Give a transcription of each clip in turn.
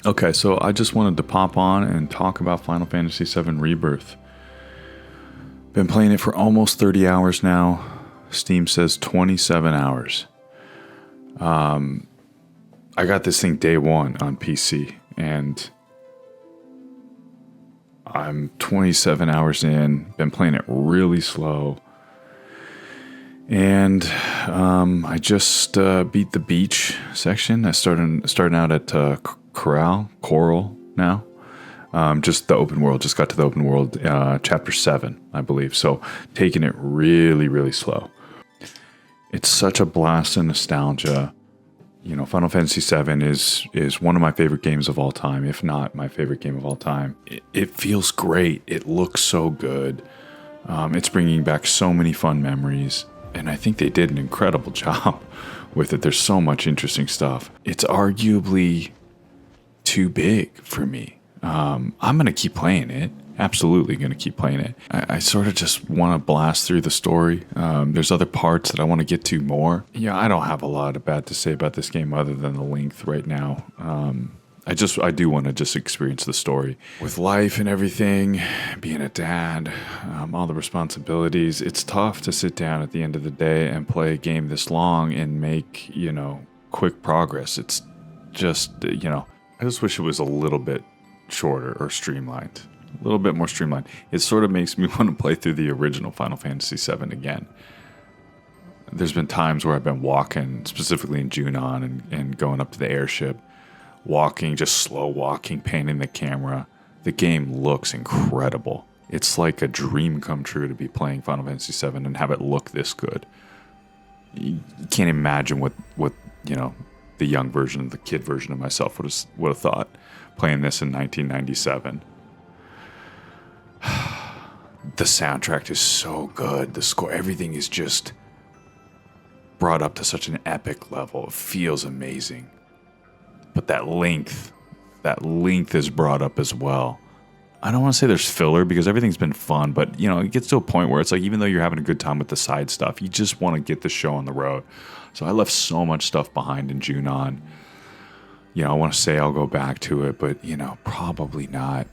Okay, so I just wanted to pop on and talk about Final Fantasy VII Rebirth. Been playing it for almost 30 hours now. Steam says 27 hours. I got this thing day one on PC, and I'm 27 hours in. Been playing it really slow. And I just beat the beach section. I starting out at Coral now. Just the open world. Just got to the open world, chapter 7, I believe. So taking it really, really slow. It's such a blast of nostalgia. You know, Final Fantasy VII is one of my favorite games of all time, if not my favorite game of all time. It feels great. It looks so good. It's bringing back so many fun memories. And I think they did an incredible job with it. There's so much interesting stuff. It's arguably too big for me. I'm going to keep playing it. Absolutely going to keep playing it. I sort of just want to blast through the story. There's other parts that I want to get to more. Yeah, I don't have a lot of bad to say about this game other than the length right now. I do want to just experience the story. With life and everything, being a dad, all the responsibilities, it's tough to sit down at the end of the day and play a game this long and make, quick progress. It's just, I just wish it was a little bit shorter or streamlined. A little bit more streamlined. It sort of makes me want to play through the original Final Fantasy VII again. There's been times where I've been walking, specifically in Junon and going up to the airship, walking, just slow walking, panning the camera. The game looks incredible. It's like a dream come true to be playing Final Fantasy VII and have it look this good. You can't imagine what the young version, the kid version of myself would have thought playing this in 1997. The soundtrack is so good. The score, everything is just brought up to such an epic level. It feels amazing. But that length is brought up as well. I don't want to say there's filler because everything's been fun, but it gets to a point where it's like even though you're having a good time with the side stuff, you just want to get the show on the road. So I left so much stuff behind in Junon. I want to say I'll go back to it, but probably not.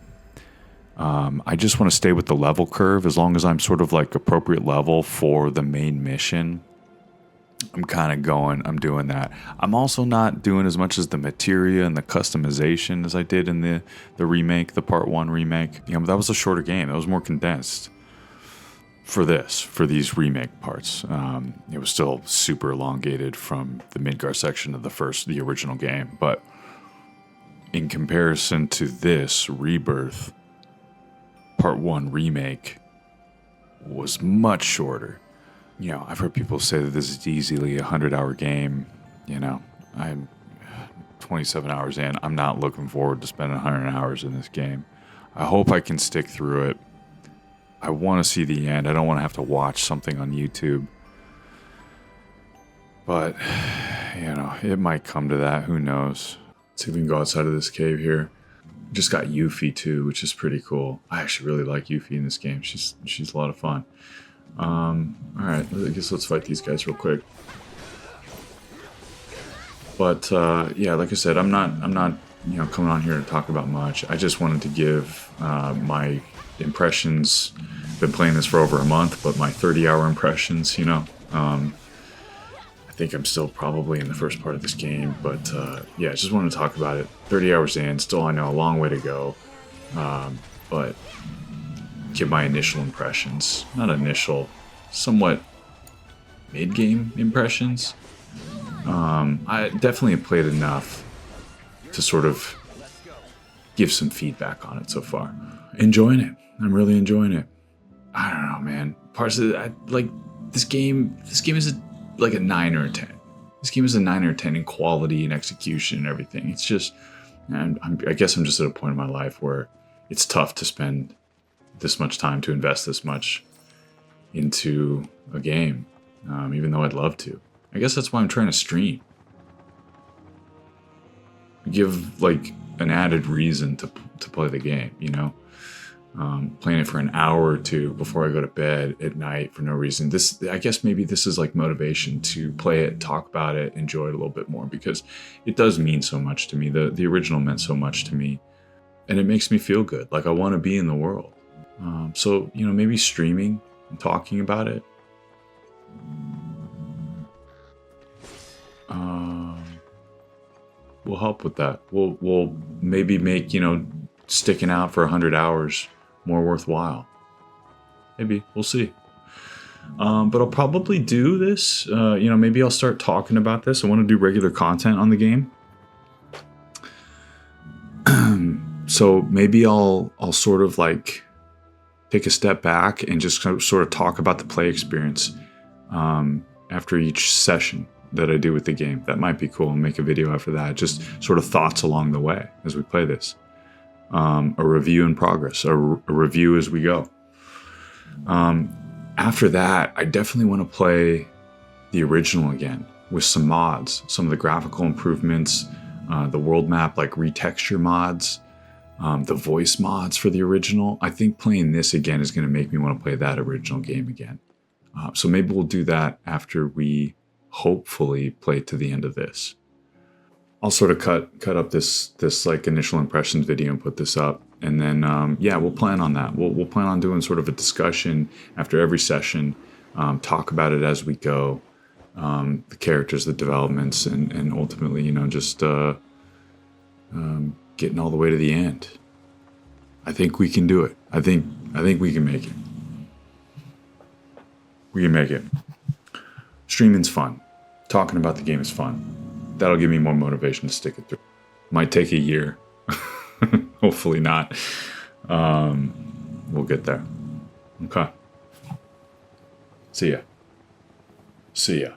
I just want to stay with the level curve as long as I'm sort of like appropriate level for the main mission. I'm doing that. I'm also not doing as much as the materia and the customization as I did in the remake, the Part 1 remake. That was a shorter game. That was more condensed for these remake parts. It was still super elongated from the Midgar section of the original game. But in comparison to this Rebirth, Part 1 remake was much shorter. I've heard people say that this is easily a 100-hour game. I'm 27 hours in. I'm not looking forward to spending 100 hours in this game. I hope I can stick through it. I want to see the end. I don't want to have to watch something on YouTube. But, it might come to that. Who knows? Let's see if we can go outside of this cave here. Just got Yuffie too, which is pretty cool. I actually really like Yuffie in this game. She's a lot of fun. All right, I guess let's fight these guys real quick. But yeah, like I said, I'm not coming on here to talk about much. I just wanted to give my impressions. Been playing this for over a month, but my 30-hour impressions. I think I'm still probably in the first part of this game, but yeah, I just wanted to talk about it. 30 hours in, still I know a long way to go, but give my initial impressions. Not initial, somewhat mid-game impressions. I definitely have played enough to sort of give some feedback on it so far. Enjoying it. I'm really enjoying it. I don't know, man. Parts of it, like this game is like a 9 or a 10. This game is a 9 or a 10 in quality and execution and everything. It's just, I guess I'm just at a point in my life where it's tough to spend this much time to invest this much into a game, even though I'd love to. I guess that's why I'm trying to stream. Give like an added reason to play the game, playing it for an hour or two before I go to bed at night for no reason. I guess maybe this is like motivation to play it, talk about it, enjoy it a little bit more, because it does mean so much to me. The original meant so much to me, and it makes me feel good. Like I want to be in the world. So, maybe streaming and talking about it will help with that. We'll maybe make, sticking out for 100 hours more worthwhile. Maybe. We'll see. But I'll probably do this. Maybe I'll start talking about this. I want to do regular content on the game. So maybe I'll sort of like take a step back and just sort of talk about the play experience after each session that I do with the game. That might be cool, and make a video after that. Just sort of thoughts along the way as we play this. A review in progress, a review as we go. After that, I definitely want to play the original again with some mods, some of the graphical improvements, the world map, like retexture mods, the voice mods for the original. I think playing this again is going to make me want to play that original game again. So maybe we'll do that after we hopefully play to the end of this. I'll sort of cut up this like initial impressions video and put this up, and then we'll plan on that. We'll plan on doing sort of a discussion after every session, talk about it as we go, the characters, the developments, and ultimately, just getting all the way to the end. I think we can do it. I think we can make it. We can make it. Streaming's fun. Talking about the game is fun. That'll give me more motivation to stick it through. Might take a year. Hopefully not. We'll get there. Okay. See ya.